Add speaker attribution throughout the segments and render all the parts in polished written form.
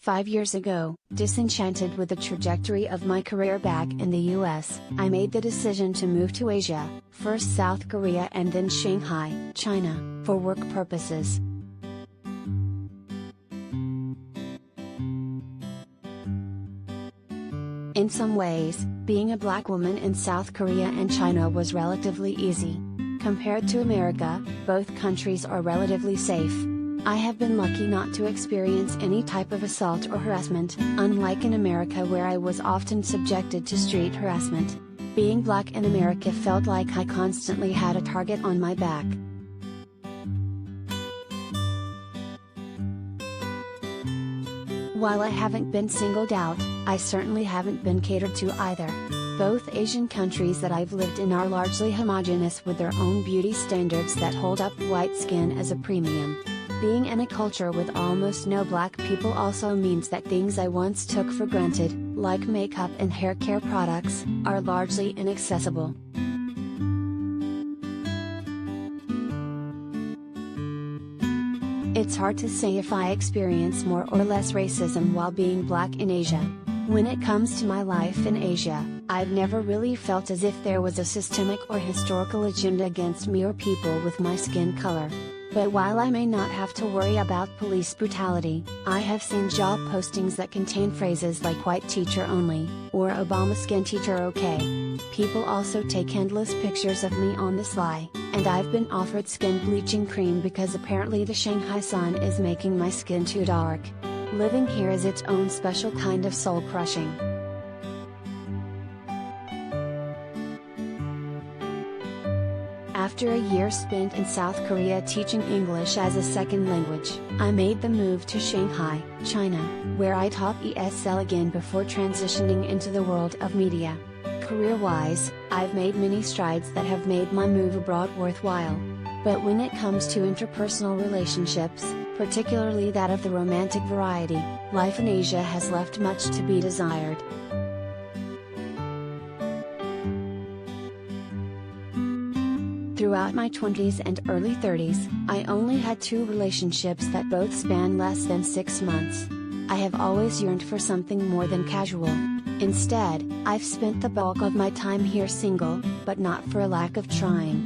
Speaker 1: 5 years ago, disenchanted with the trajectory of my career back in the US, I made the decision to move to Asia, first South Korea and then Shanghai, China, for work purposes. In some ways, being a black woman in South Korea and China was relatively easy. Compared to America, both countries are relatively safe. I have been lucky not to experience any type of assault or harassment, unlike in America where I was often subjected to street harassment. Being black in America felt like I constantly had a target on my back. While I haven't been singled out, I certainly haven't been catered to either. Both Asian countries that I've lived in are largely homogeneous with their own beauty standards that hold up white skin as a premium. Being in a culture with almost no black people also means that things I once took for granted, like makeup and hair care products, are largely inaccessible. It's hard to say if I experience more or less racism while being black in Asia. When it comes to my life in Asia, I've never really felt as if there was a systemic or historical agenda against me or people with my skin color. But while I may not have to worry about police brutality, I have seen job postings that contain phrases like white teacher only, or Obama skin teacher okay. People also take endless pictures of me on the sly, and I've been offered skin bleaching cream because apparently the Shanghai sun is making my skin too dark. Living here is its own special kind of soul crushing. After a year spent in South Korea teaching English as a second language, I made the move to Shanghai, China, where I taught ESL again before transitioning into the world of media. Career-wise, I've made many strides that have made my move abroad worthwhile. But when it comes to interpersonal relationships, particularly that of the romantic variety, life in Asia has left much to be desired. Throughout my 20s and early 30s, I only had 2 relationships that both span less than 6 months. I have always yearned for something more than casual. Instead, I've spent the bulk of my time here single, but not for a lack of trying.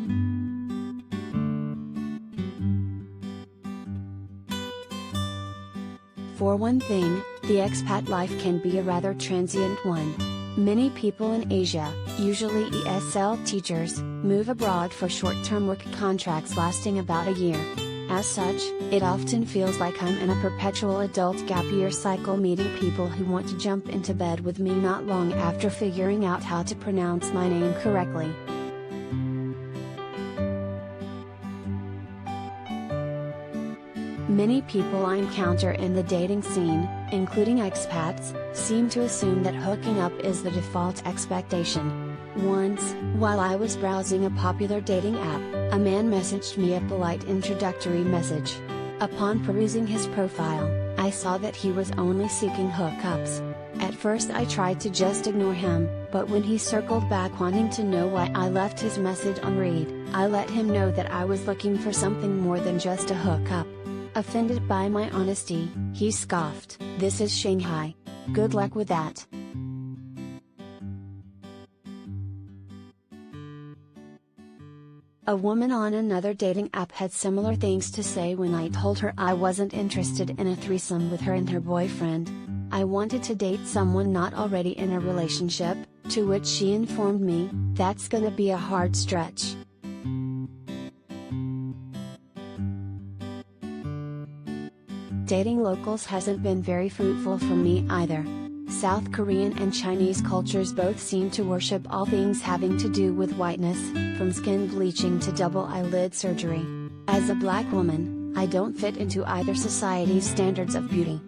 Speaker 1: For one thing, the expat life can be a rather transient one. Many people in Asia, usually ESL teachers, move abroad for short-term work contracts lasting about a year. As such, it often feels like I'm in a perpetual adult gap year cycle meeting people who want to jump into bed with me not long after figuring out how to pronounce my name correctly. Many people I encounter in the dating scene, including expats, seem to assume that hooking up is the default expectation. Once, while I was browsing a popular dating app, a man messaged me a polite introductory message. Upon perusing his profile, I saw that he was only seeking hookups. At first I tried to just ignore him, but when he circled back wanting to know why I left his message unread, I let him know that I was looking for something more than just a hookup. Offended by my honesty, he scoffed, "This is Shanghai. Good luck with that." A woman on another dating app had similar things to say when I told her I wasn't interested in a threesome with her and her boyfriend. I wanted to date someone not already in a relationship, to which she informed me, "That's gonna be a hard stretch." Dating locals hasn't been very fruitful for me either. South Korean and Chinese cultures both seem to worship all things having to do with whiteness, from skin bleaching to double eyelid surgery. As a black woman, I don't fit into either society's standards of beauty.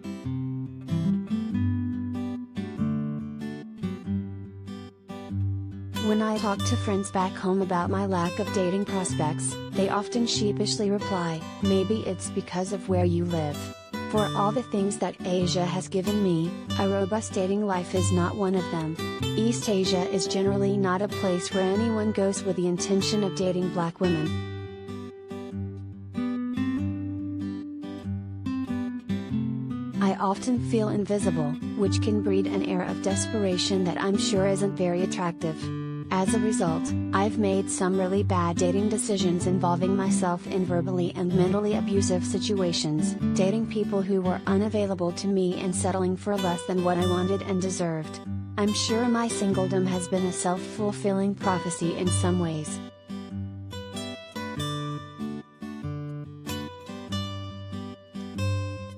Speaker 1: When I talk to friends back home about my lack of dating prospects, they often sheepishly reply, "Maybe it's because of where you live." For all the things that Asia has given me, a robust dating life is not one of them. East Asia is generally not a place where anyone goes with the intention of dating black women. I often feel invisible, which can breed an air of desperation that I'm sure isn't very attractive. As a result, I've made some really bad dating decisions involving myself in verbally and mentally abusive situations, dating people who were unavailable to me and settling for less than what I wanted and deserved. I'm sure my singledom has been a self-fulfilling prophecy in some ways.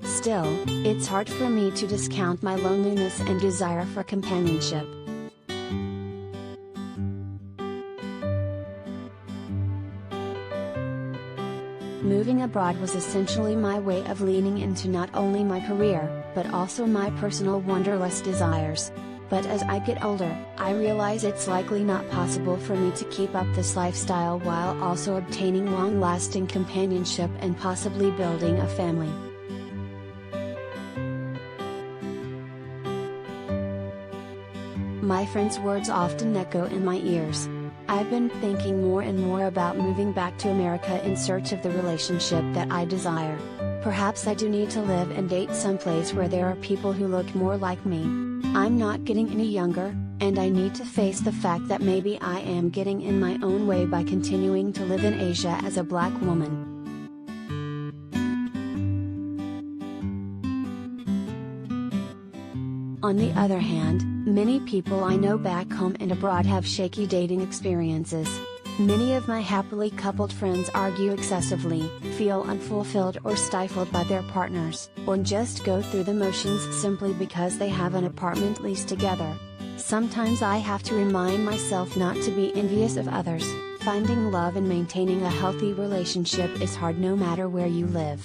Speaker 1: Still, it's hard for me to discount my loneliness and desire for companionship. Moving abroad was essentially my way of leaning into not only my career, but also my personal wanderlust desires. But as I get older, I realize it's likely not possible for me to keep up this lifestyle while also obtaining long-lasting companionship and possibly building a family. My friends' words often echo in my ears. I've been thinking more and more about moving back to America in search of the relationship that I desire. Perhaps I do need to live and date someplace where there are people who look more like me. I'm not getting any younger, and I need to face the fact that maybe I am getting in my own way by continuing to live in Asia as a black woman. On the other hand, many people I know back home and abroad have shaky dating experiences. Many of my happily coupled friends argue excessively, feel unfulfilled or stifled by their partners, or just go through the motions simply because they have an apartment leased together. Sometimes I have to remind myself not to be envious of others. Finding love and maintaining a healthy relationship is hard no matter where you live.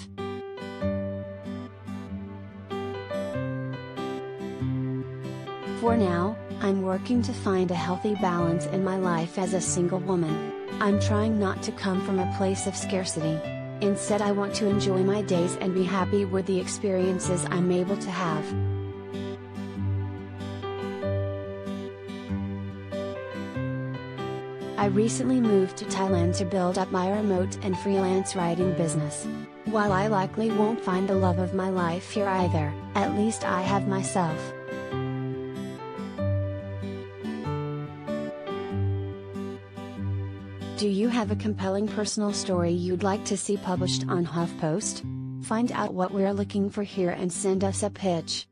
Speaker 1: For now, I'm working to find a healthy balance in my life as a single woman. I'm trying not to come from a place of scarcity. Instead, I want to enjoy my days and be happy with the experiences I'm able to have. I recently moved to Thailand to build up my remote and freelance writing business. While I likely won't find the love of my life here either, at least I have myself. Do you have a compelling personal story you'd like to see published on HuffPost? Find out what we're looking for here and send us a pitch.